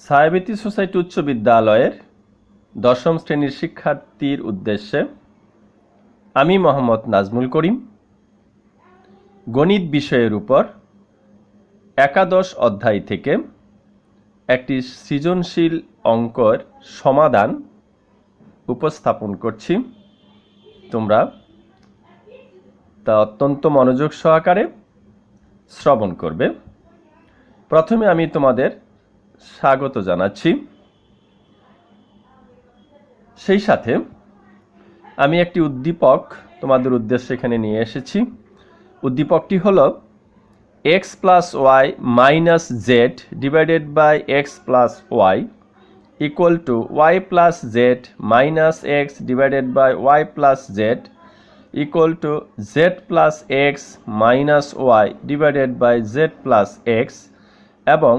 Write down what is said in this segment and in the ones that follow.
ছায়াবীথি society উচ্চ বিদ্যালয়ের দশম শ্রেণীর শিক্ষার্থীর উদ্দেশ্যে আমি মোহাম্মদ নাজমুল করিম গণিত বিষয়ের উপর একাদশ অধ্যায় থেকে একটি সৃজনশীল অঙ্কের সমাধান উপস্থাপন করছি। তোমরা তা অত্যন্ত মনোযোগ সহকারে শ্রবণ করবে। প্রথমে আমি তোমাদের স্বাগত জানাচ্ছি। সেই সাথে আমি একটি উদ্দীপক তোমাদের উদ্দেশ্যে এখানে নিয়ে এসেছি। উদ্দীপকটি হলো x plus Y minus Z divided by x plus Y equal to Y plus Z minus X divided by Y plus Z equal to Z plus X minus Y divided by Z plus X এবং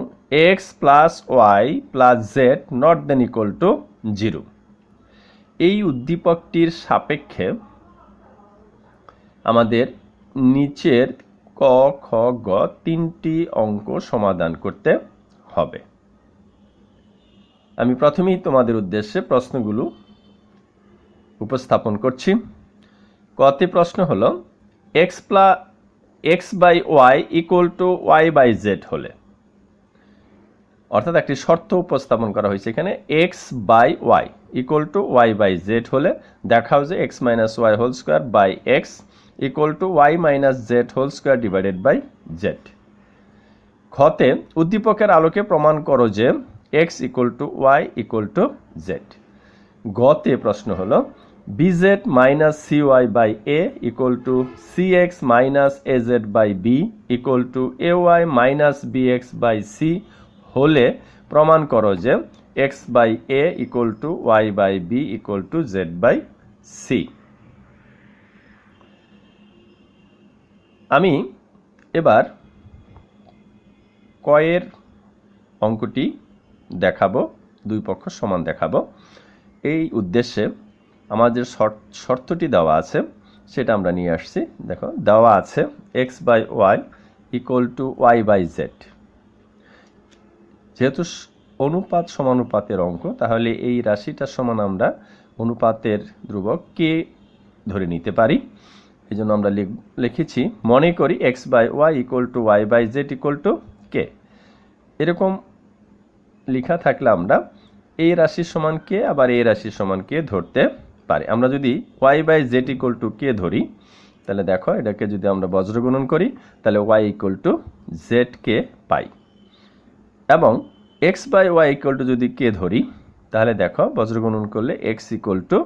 X plus Y plus Z not then equal to 0। এই উদ্দীপকটির সাপেক্ষে আমাদের নিচের ক খ গ তিনটি অঙ্ক সমাধান করতে হবে। আমি প্রথমেই তোমাদের উদ্দেশ্যে প্রশ্নগুলো উপস্থাপন করছি। কতে প্রশ্ন হলো x by Y equal to Y by z হলে, অর্থাৎ একটি শর্ত উপস্থাপন করা হয়েছে এখানে, x by Y equal to Y by z হলে দেখাও যে x minus Y whole square by x equal to Y minus z whole square divided by z. খতে উদ্দীপকের আলোকে প্রমাণ করো যে x equal to y equal to z. গতে প্রশ্ন হলো BZ minus c y by a equal to c x minus a z by b equal to a y minus b x by c হলে প্রমাণ করো যে x by a equal to Y by b equal to z by c. আমি এবার কয়ের অঙ্কটি দেখাবো, দুই পক্ষ সমান দেখাবো। এই উদ্দেশ্যে আমাদের শর্তটি দেওয়া আছে, সেটা আমরা নিয়ে আসছি। দেখো দেওয়া আছে x by Y equal to Y by z. যেহেতু অনুপাত সমানুপাতের অঙ্ক, তাহলে এই রাশিটার সমান আমরা অনুপাতের ধ্রুবক কে ধরে নিতে পারি। এই জন্য আমরা লিখেছি মনে করি X by Y equal to Y by Z equal to K. এরকম লেখা থাকলে আমরা এই রাশির সমান কে আবার এই রাশির সমান কে ধরতে পারি। আমরা যদি Y by Z equal to K ধরি, তাহলে দেখো এটাকে যদি আমরা বজ্রগুণন করি তাহলে Y equal to Z K পাই। এবং X by Y equal to যদি কে ধরি, তাহলে দেখো বজ্রগুণন করলে X equal to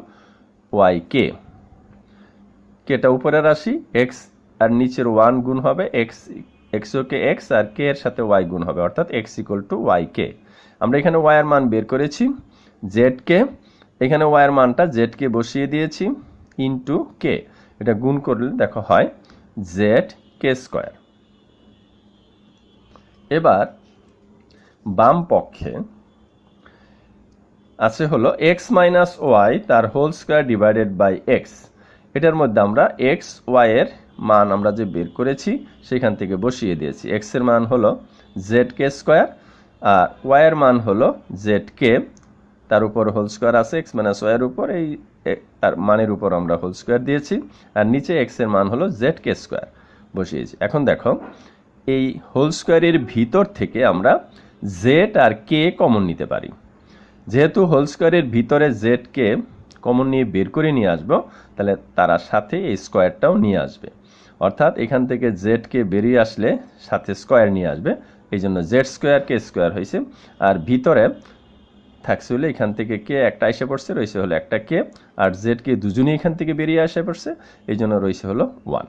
Y K. কেটা উপরে রাশি, এক্স আর নিচের ওয়ান গুণ হবে এক্স কে এক্স আর কে এর সাথে ওয়াই গুণ হবে, অর্থাৎ এক্স ইকুয়াল টু ওয়াই কে। আমরা এখানে ওয়াই এর মান বের করেছি জেড কে, এখানে ওয়াই এর মানটা জেড কে বসিয়ে দিয়েছি ইন্টু কে। এটা গুণ করলে দেখো হয় জেড কে স্কোয়ার। এবার বাম পক্ষে আছে হলো এক্স মাইনাস ওয়াই তার whole square divided by x. এটার মধ্যে আমরা এক্স ওয়াই এর মান আমরা যে বের করেছি সেখান থেকে বসিয়ে দিয়েছি। এক্স এর মান হলো জেড কে স্কোয়ার আর ওয়াই এর মান হলো জেড কে, তার উপর হোল স্কোয়ার আছে এক্স মাইনাস ওয়াই এর উপর, এই তার মানের উপর আমরা হোল স্কোয়ার দিয়েছি আর নিচে এক্স এর মান হলো জেড কে স্কোয়ার বসিয়েছি। এখন দেখো এই হোল স্কোয়ারের ভিতর থেকে আমরা জেড আর কে কমন নিতে পারি। যেহেতু হোল স্কোয়ারের ভিতরে জেড কে কমন নিয়ে বের করে নিয়ে আসবো, তাহলে তারা সাথে এই স্কোয়ারটাও নিয়ে আসবে, অর্থাৎ এখান থেকে জেড কে বেরিয়ে আসলে সাথে স্কোয়ার নিয়ে আসবে, এই জন্য জেড স্কোয়ার কে স্কোয়ার হয়েছে। আর ভিতরে থাকছে হলে এখান থেকে কে একটা এসে পড়ছে, রয়েছে হলো একটা কে, আর জেড কে দুজনেই এখান থেকে বেরিয়ে আসে পড়ছে, এই জন্য রয়েছে হলো ওয়ান।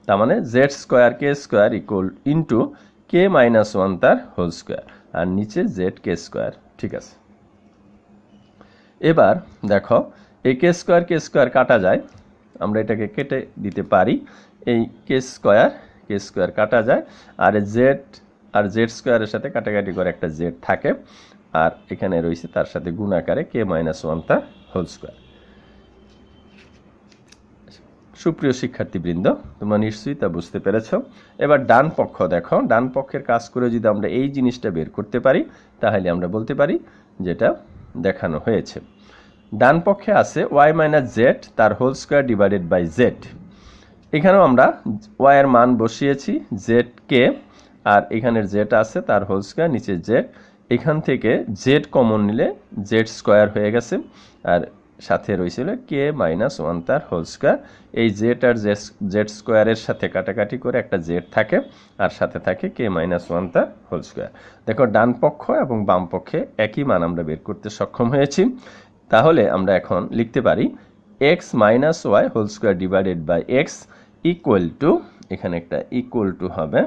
তার মানে জেড স্কোয়ার কে square equal into k minus one তার হোল স্কোয়ার আর নিচে জেড কে স্কোয়ার। ঠিক আছে, এবার দেখো এই কে স্কোয়ার কাটা যায়, আমরা এটাকে কেটে দিতে পারি। এই কে স্কোয়ার কাটা যায় আর জেড স্কোয়ারের সাথে কাটাকাটি করে একটা জেড থাকে, আর এখানে রয়েছে তার সাথে গুণাকারে কে মাইনাস ওয়ান তার হোল স্কোয়ার। সুপ্রিয় শিক্ষার্থীবৃন্দ, তোমরা নিশ্চয়ই তা বুঝতে পেরেছ। এবার ডান পক্ষ দেখো, ডান পক্ষের কাজ করে যদি আমরা এই জিনিসটা বের করতে পারি তাহলে আমরা বলতে পারি যেটা দেখানো হয়েছে। ডান পক্ষে আছে ওয়াই মাইনাস জেড তার whole square divided by z. এখানেও আমরা ওয়াই এর মান বসিয়েছি জেড কে, আর এখানের জেড আছে তার হোল স্কোয়ার, নিচে জেড। এখান থেকে জেড কমন নিলে জেড স্কোয়ার হয়ে গেছে, আর সাথে রয়েছিল কে মাইনাস ওয়ান তার হোল স্কোয়ার। এই জেড আর জেড স্কোয়ারের সাথে কাটাকাটি করে একটা জেড থাকে, আর সাথে থাকে কে মাইনাস ওয়ান তার হোল স্কোয়ার। দেখো ডান পক্ষ এবং বাম পক্ষে একই মান আমরা বের করতে সক্ষম হয়েছি। তাহলে আমরা এখন লিখতে পারি X minus Y whole square divided by x equal to, এখানে একটা ইকুয়াল টু হবে,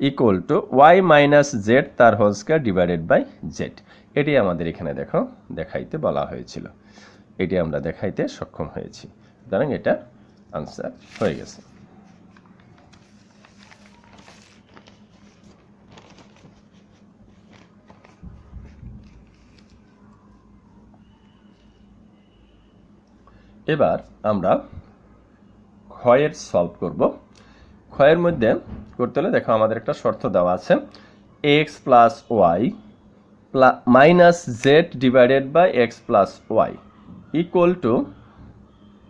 equal to Y minus Z তার whole square divided by Z. এটি আমাদের এখানে দেখো দেখাইতে বলা হয়েছিল, এটি আমরা দেখাইতে সক্ষম হয়েছি, সুতরাং এটা আনসার হয়ে গেছে। এবার আমরা ক্ষয়ের সলভ করব। ক্ষয়ের মধ্যে করতে হলে দেখো আমাদের একটা শর্ত দেওয়া আছে, X plus Y minus Z divided by x plus Y equal to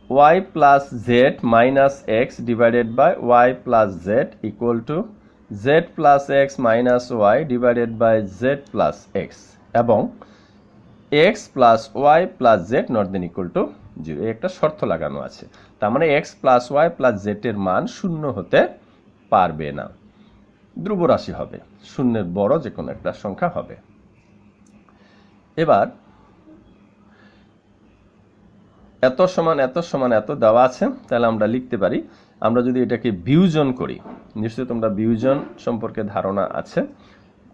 Y plus Z minus X divided by Y plus Z equal to Z plus X minus Y divided by Z plus X, এবং X plus Y plus Z not then equal to zero. একটা শর্ত লাগানো আছে, তার মানে X plus Y plus Z এর মান শূন্য হতে পারবে না, ধ্রুব রাশি হবে, শূন্যের বড় যে কোনো একটা সংখ্যা হবে। এবার এত সমান এত সমান এত দেওয়া আছে, তাহলে আমরা লিখতে পারি, আমরা যদি এটাকে বিয়োজন করি, নিশ্চয়ই তোমরা বিয়োজন সম্পর্কে ধারণা আছে,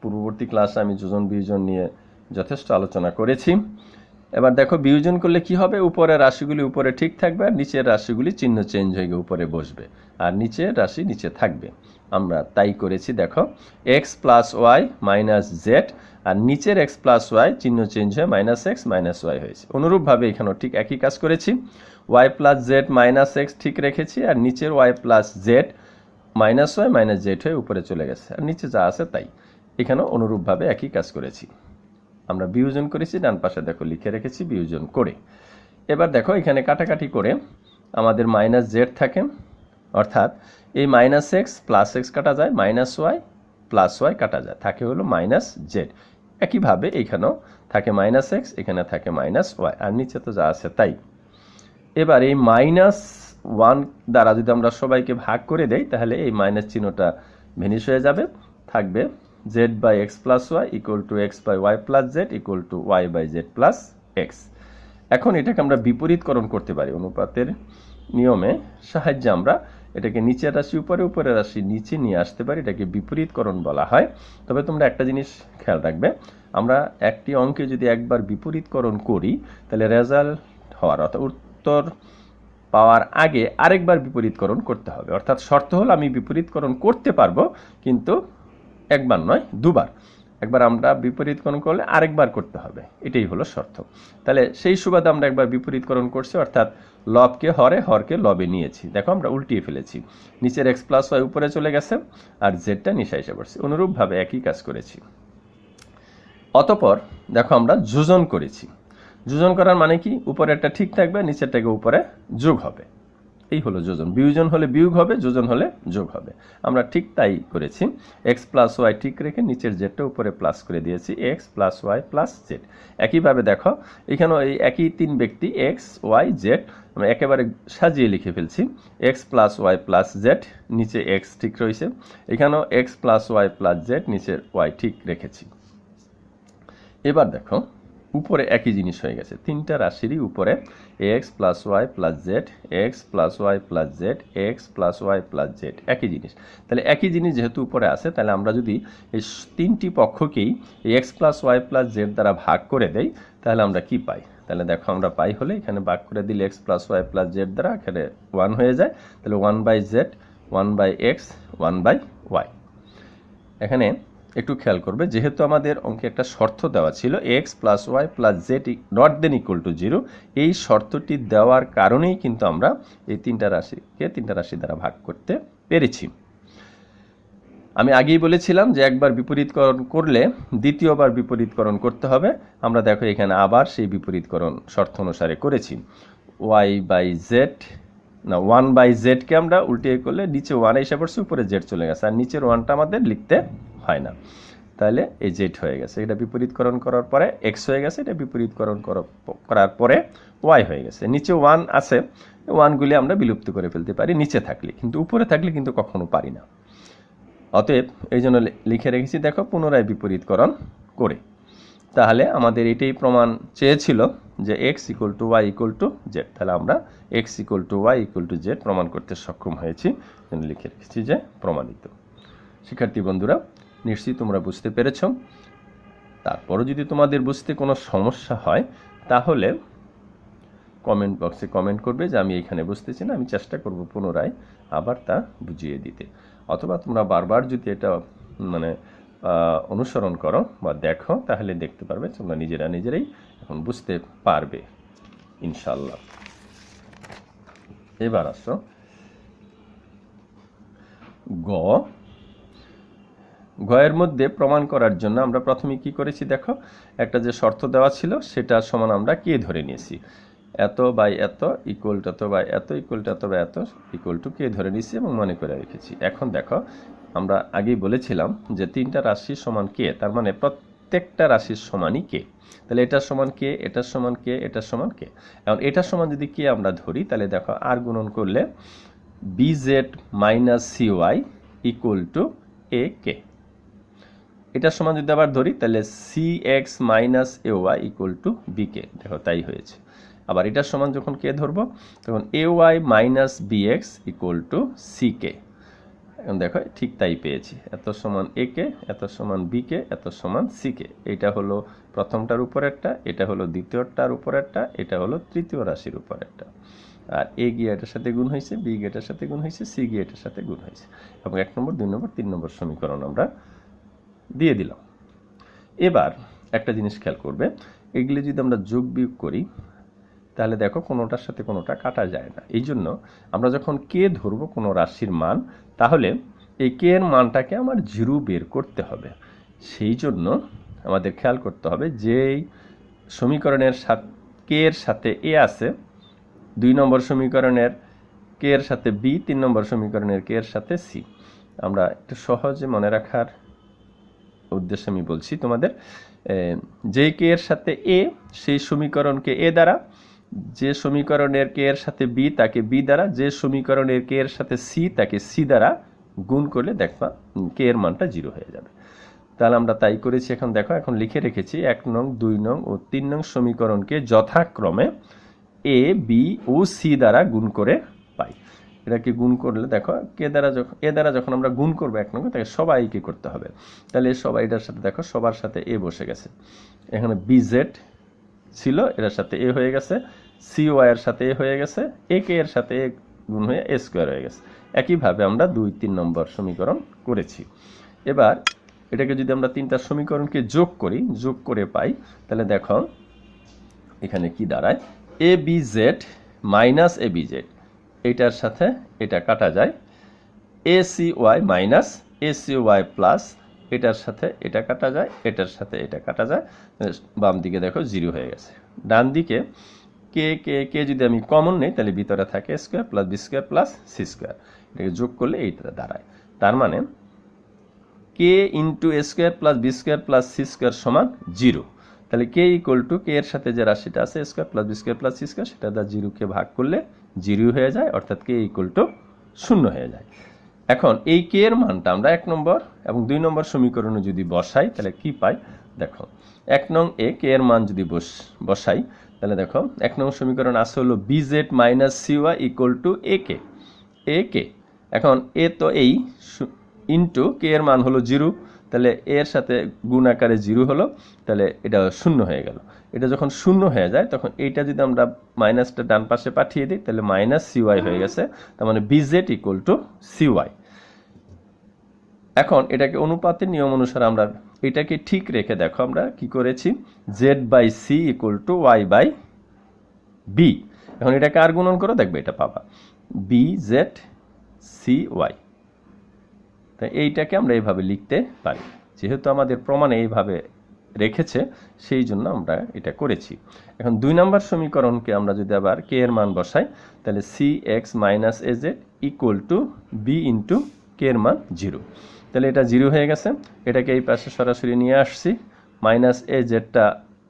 পূর্ববর্তী ক্লাসে আমি যোজন বিয়োজন নিয়ে যথেষ্ট আলোচনা করেছি। এবার দেখো বিয়োজন করলে কি হবে, উপরের রাশিগুলি উপরে ঠিক থাকবে, আর নিচের রাশিগুলি চিহ্ন চেঞ্জ হয়ে গিয়ে উপরে বসবে, আর নিচের রাশি নিচে থাকবে। আমরা তাই করেছি, দেখো X plus Y minus Z, আর নিচের এক্স প্লাস ওয়াই চিহ্ন চেঞ্জ হয়ে মাইনাস এক্স মাইনাস ওয়াই হয়েছে। অনুরূপভাবে এখানেও ঠিক একই কাজ করেছি, Y plus Z minus X ঠিক রেখেছি, আর নিচের Y plus Z minus Y minus Z হয়ে উপরে চলে গেছে, আর নিচে যা আছে তাই। এখানেও অনুরূপভাবে একই কাজ করেছি, আমরা বিয়োজন করেছি, ডান পাশে দেখো লিখে রেখেছি বিয়োজন করে। এবার দেখো এখানে কাটাকাটি করে আমাদের মাইনাস জেড থাকে, অর্থাৎ এই মাইনাস এক্স প্লাস এক্স কাটা যায়, মাইনাস ওয়াই প্লাস ওয়াই কাটা যায়, থাকে হলো মাইনাস জেড। একইভাবে এখানেও থাকে মাইনাস এক্স, এখানে থাকে মাইনাস ওয়াই, আর নিচে তো যা আছে তাই। এবার এই মাইনাস ওয়ান দ্বারা যদি আমরা সবাইকে ভাগ করে দেই, তাহলে এই মাইনাস চিহ্নটা ভেনিশ হয়ে যাবে, থাকবে z by x plus Y equal to x by Y plus Z equal to Y by Z plus x. এখন এটাকে আমরা বিপরীতকরণ করতে পারি, অনুপাতের নিয়মে সাহায্যে আমরা এটাকে নিচের রাশি উপরে, উপরের রাশি নিচে নিয়ে আসতে পারি, এটাকে বিপরীতকরণ বলা হয়। তবে তোমরা একটা জিনিস খেয়াল রাখবে, আমরা একটি অঙ্কে যদি একবার বিপরীতকরণ করি, তাহলে রেজাল্ট হওয়ার অর্থাৎ উত্তর পাওয়ার আগে আরেকবার বিপরীতকরণ করতে হবে। অর্থাৎ শর্ত হলো আমি বিপরীতকরণ করতে পারবো, কিন্তু একবার নয় দুবার। একবার আমরা বিপরীতকরণ করলে আরেকবার করতে হবে, এটাই হলো শর্ত। তাহলে সেই সুবাদে আমরা একবার বিপরীতকরণ করছি, অর্থাৎ লবকে হরে, হরকে লবে নিয়েছি। দেখো আমরা উল্টিয়ে ফেলেছি, নিচের এক্স প্লাস ওয়াই উপরে চলে গেছে, আর জেডটা নিচে এসে পড়ছে। অনুরূপভাবে একই কাজ করেছি। অতঃপর দেখো আমরা যোজন করেছি। যোজন করার মানে কি, উপরেরটা ঠিক থাকবে, নিচেরটাকে উপরে যোগ হবে, এই হলো যোজন। বিয়োজন হলে বিয়োগ হবে, যোজন হলে যোগ হবে। আমরা ঠিক তাই করেছি, এক্স প্লাস ওয়াই ঠিক রেখে নিচের জেডটা উপরে প্লাস করে দিয়েছি, x plus Y plus z. একইভাবে দেখো এখানেও এই একই তিন ব্যক্তি এক্স ওয়াই জেড, আমরা একেবারে সাজিয়ে লিখে ফেলছি, x plus Y plus z, নিচে এক্স ঠিক রয়েছে, এখানেও x plus Y plus z, নিচের ওয়াই ঠিক রেখেছি। এবার দেখো উপরে একই জিনিস হয়ে গেছে, তিনটা রাশিরই উপরে x plus Y plus z, x plus Y plus z, x plus Y plus z, একই জিনিস। তাহলে একই জিনিস যেহেতু উপরে আছে, তাহলে আমরা যদি এই তিনটি পক্ষকেই X plus Y plus Z দ্বারা ভাগ করে দেই, তাহলে আমরা কি পাই? তাহলে দেখো আমরা পাই হলে এখানে ভাগ করে দিলে x plus Y plus Z দ্বারা এখানে 1 হয়ে যায়, তাহলে 1 by z, 1 by x, 1 by y. এখানে একটু খেয়াল করবে, যেহেতু আমাদের অঙ্কে একটা শর্ত দেওয়া ছিল x plus Y plus Z not then equal to 0, এই শর্তটি দেওয়ার কারণেই কিন্তু আমরা এই তিনটা রাশি দ্বারা ভাগ করতে পেরেছি। আমি আগেই বলেছিলাম যে একবার বিপরীতকরণ করলে দ্বিতীয়বার বিপরীতকরণ করতে হবে। আমরা দেখো এখানে আবার সেই বিপরীতকরণ শর্ত অনুসারে করেছি। ওয়াই বাই জেড না 1/z-কে আমরা উল্টিয়ে করলে নিচে 1 এসে পড়ছে, উপরে জেড চলে গেছে, আর নিচের 1টা আমাদের লিখতে হয় না, তাহলে এই জেড হয়ে গেছে। এটা বিপরীতকরণ করার পরে এক্স হয়ে গেছে, এটা বিপরীতকরণ করার পরে ওয়াই হয়ে গেছে। নিচে 1 আছে, 1গুলি আমরা বিলুপ্ত করে ফেলতে পারি নিচে থাকলে, কিন্তু উপরে থাকলে কিন্তু কখনো পারি না। অতএব এই জন্য লিখে রেখেছি দেখো পুনরায় বিপরীতকরণ করে। তাহলে আমাদের এটাই প্রমাণ চেয়েছিল যে x equal to y equal to z, তাহলে আমরা x equal to y equal to z প্রমাণ করতে সক্ষম হয়েছি, লিখে রেখেছি যে প্রমাণিত। শিক্ষার্থী বন্ধুরা, নিশ্চয়ই তোমরা বুঝতে পেরেছ। তারপরও যদি তোমাদের বুঝতে কোনো সমস্যা হয় তাহলে কমেন্ট বক্সে কমেন্ট করবে যে আমি এখানে বুঝতেছি না, আমি চেষ্টা করব পুনরায় আবার তা বুঝিয়ে দিতে। অথবা তোমরা বারবার যদি এটা অনুসরণ করো বা দেখো, তাহলে দেখতে পারবে তোমরা নিজেরাই এখন বুঝতে পারবে ইনশাল্লাহ। এবার আসো গয়ের মধ্যে প্রমাণ করার জন্য আমরা প্রথমে কি করেছি দেখো, একটা যে শর্ত দেওয়া ছিল সেটা সমান আমরা কে ধরে নিয়েছি, এত বাই এত ইকুয়াল টু এত বাই এত ইকুয়াল টু এত বাই এত ইকুয়াল টু কে ধরে নিয়েছি এবং মনে করে রেখেছি। এখন দেখো আমরা আগেই বলেছিলাম যে তিনটা রাশির সমান কে, তার মানে প্রত্যেকটা রাশির সমানই কে। তাহলে এটার সমান কে, এটার সমান কে, এটার সমান কে। এখন এটার সমান যদি কে আমরা ধরি, তাহলে দেখো আর গুণন করলে bz minus cy equal to a কে। এটার সমান যদি আবার ধরি তাহলে cx minus ay equal to b কে। দেখো তাই হয়েছে। আবার এটার সমান যখন কে ধরবো তখন ay minus bx equal to c কে। এখন দেখো ঠিক তাই পেয়েছি, এত সমান a কে, এত সমান b কে, এত সমান c কে। এটা হলো প্রথমটার উপরেরটা, এটা হলো দ্বিতীয়টার উপরেরটা, এটা হলো তৃতীয় রাশির উপরেরটা। আর এ গিয়ে এটার সাথে গুণ হয়েছে, বি গিয়ে এটার সাথে গুণ হয়েছে, সি গিয়ে এটার সাথে গুণ হয়েছে, এবং 1 নম্বর 2 নম্বর 3 নম্বর সমীকরণ আমরা দিয়ে দিলাম। এবার একটা জিনিস খেয়াল করবে, এগুলি যদি আমরা যোগ বিয়োগ করি তাহলে দেখো কোনোটার সাথে কোনোটা কাটা যায় না। এই জন্য আমরা যখন কে ধরবো কোনো রাশির মান, তাহলে এই কে এর মানটাকে আমার 0 বের করতে হবে। সেই জন্য আমাদের খেয়াল করতে হবে যেই সমীকরণের কে এর সাথে এ আছে, 2 নম্বর সমীকরণের কে এর সাথে বি, 3 নম্বর সমীকরণের কে এর সাথে সি। আমরা একটু সহজে মনে রাখার উদ্দেশ্যে আমি বলছি তোমাদের, যে কে এর সাথে এ সেই সমীকরণকে এ দ্বারা, যে সমীকরণের কে এর সাথে বি তাকে বি দ্বারা, যে সমীকরণের কে এর সাথে সি তাকে সি দ্বারা গুণ করলে দেখবা কে এর মানটা 0 হয়ে যাবে। তাহলে আমরা তাই করেছি। এখন দেখো, এখন লিখে রেখেছি 1 নং 2 নং ও 3 নং সমীকরণকে যথাক্রমে এ বি ও সি দ্বারা গুণ করে পাই। এটাকে গুণ করলে দেখো কে দ্বারা যখন এ দ্বারা যখন আমরা গুণ করবো 1 নং, তাকে সবাইকে করতে হবে। তাহলে সবাই এটার সাথে দেখো সবার সাথে এ বসে গেছে, এখানে বিজেড ছিল এটার সাথে এ হয়ে গেছে, সি ওয়াই এর সাথে এ হয়ে গেছে, এ কে এর সাথে এ গুণ হয়ে এ স্কোয়ার হয়ে গেছে। একইভাবে আমরা 2, 3 নম্বর সমীকরণ করেছি। এবার এটাকে যদি আমরা 3টা সমীকরণকে যোগ করি, যোগ করে পাই, তাহলে দেখো এখানে কি দাঁড়ায়, a b z minus a b z, এটার সাথে এটা কাটা যায়, a c y minus a c y plus, এটার সাথে এটা কাটা যায়, এটার সাথে এটা কাটা যায়, বাম দিকে দেখো 0 হয়ে গেছে। ডান দিকে কে কে কে যদি আমি কমন নেই তাহলে ভিতরে থাকে square plus B square plus C square, এটাকে যোগ করলে এইটা দাঁড়ায়। তার মানে K into A square plus B square plus C square সমান 0। তাহলে কে ইকুয়াল টু কে এর সাথে যে রাশিটা আছে square plus B square plus C square, সেটা দ্বারা 0কে ভাগ করলে 0 হয়ে যায়, অর্থাৎ কে ইকুয়াল টু 0 হয়ে যায়। এখন এই কে এর মানটা আমরা 1 নম্বর এবং 2 নম্বর সমীকরণে যদি বসাই তাহলে কি পাই দেখো, 1 নং এ কে এর মান যদি বসাই তাহলে দেখো 1 নং সমীকরণ আছে হলো BZ minus C Y equal to A K. এখন এ তো এই ইন্টু কে এর মান হলো 0, তাহলে এর সাথে গুণ আকারে 0 হলো, তাহলে এটা 0 হয়ে গেল। এটা যখন 0 হয়ে যায় তখন এইটা যদি আমরা মাইনাসটা ডান পাশে পাঠিয়ে দিই তাহলে মাইনাস সিওয়াই হয়ে গেছে, তার মানে বিজেড ইকুয়াল টু সিওয়াই। এখন এটাকে অনুপাতের নিয়ম অনুসারে আমরা এটাকে ঠিক রেখে দেখো আমরা কি করেছি, z/c = y/b। এখন এটাকে আর গুণন করো, দেখবে এটা পাবা bzcy। তাই এইটাকে আমরা এইভাবে লিখতে পারি, যেহেতু আমাদের প্রমাণে এইভাবে রেখেছে সেই জন্য আমরা এটা করেছি। এখন 2 নম্বর সমীকরণকে আমরা যদি আবার k এর মান বসাই, তাহলে cx - az = b * k এর মান 0। তাহলে এটা 0 হয়ে গেছে, এটাকে এই পাশে সরাসরি নিয়ে আসছি, -az-টা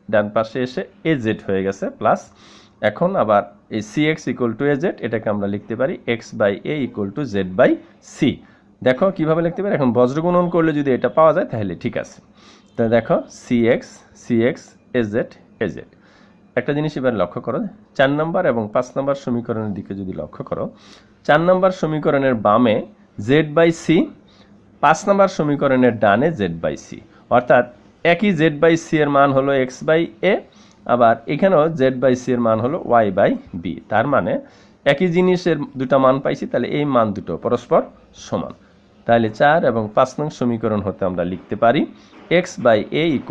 ডান পাশে এসে az হয়ে গেছে প্লাস। এখন আবার এই cx = az, এটাকে আমরা লিখতে পারি x/a = z/c। দেখো কিভাবে লিখতে পারি, এখন বজ্র গুণন করলে যদি এটা পাওয়া যায় তাহলে ঠিক আছে। তাহলে দেখো cx az az। একটা জিনিস এবার লক্ষ্য করো, 4 নম্বর এবং 5 নম্বর সমীকরণের দিকে যদি লক্ষ্য করো, 4 নম্বর সমীকরণের বামে z/c, 5 নম্বর সমীকরণের ডানে z/c, অর্থাৎ একই z/c এর মান হলো x/a, আবার এখানেও z/c এর মান হলো y/b। তার মানে একই জিনিসের দুটো মান পাইছি, তাহলে এই মান দুটো পরস্পর সমান। তাহলে 4 এবং 5 নং সমীকরণ হতে আমরা লিখতে পারি x/a =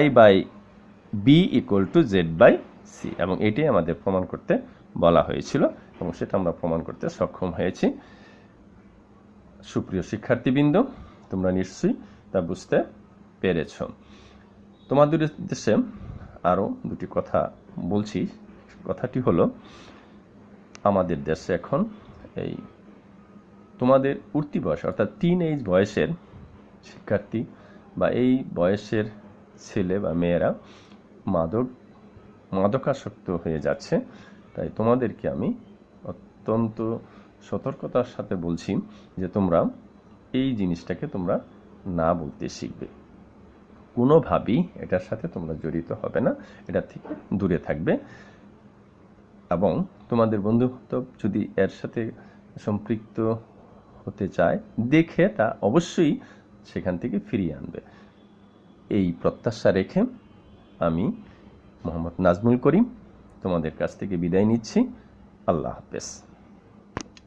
y/b = z/c, এবং এটাই আমাদের প্রমাণ করতে বলা হয়েছিল এবং সেটা আমরা প্রমাণ করতে সক্ষম হয়েছি। সুপ্রিয় শিক্ষার্থীবৃন্দ, তোমরা নিশ্চয়ই তা বুঝতে পেরেছ। তোমাদের উদ্দেশ্যে আরও দুটি কথা বলছি। কথাটি হলো, আমাদের দেশে এখন এই তোমাদের উঠতি বয়স অর্থাৎ টিনএজ বয়সের শিক্ষার্থী বা এই বয়সের ছেলে বা মেয়েরা মাদকাসক্ত হয়ে যাচ্ছে। তাই তোমাদেরকে আমি অত্যন্ত সতর্কতার সাথে বলছি যে তোমরা এই জিনিসটাকে তোমরা না বলতে শিখবে, কোনোভাবেই এটার সাথে তোমরা জড়িত হবে না, এটা থেকে দূরে থাকবে, এবং তোমাদের বন্ধু-বান্ধব যদি এর সাথে সম্পৃক্ত হতে চায় দেখে তা অবশ্যই সেখান থেকে ফিরিয়ে আনবে। এই প্রত্যাশা রেখে আমি মোহাম্মদ নাজমুল করিম তোমাদের কাছ থেকে বিদায় নিচ্ছি। আল্লাহ হাফেজ।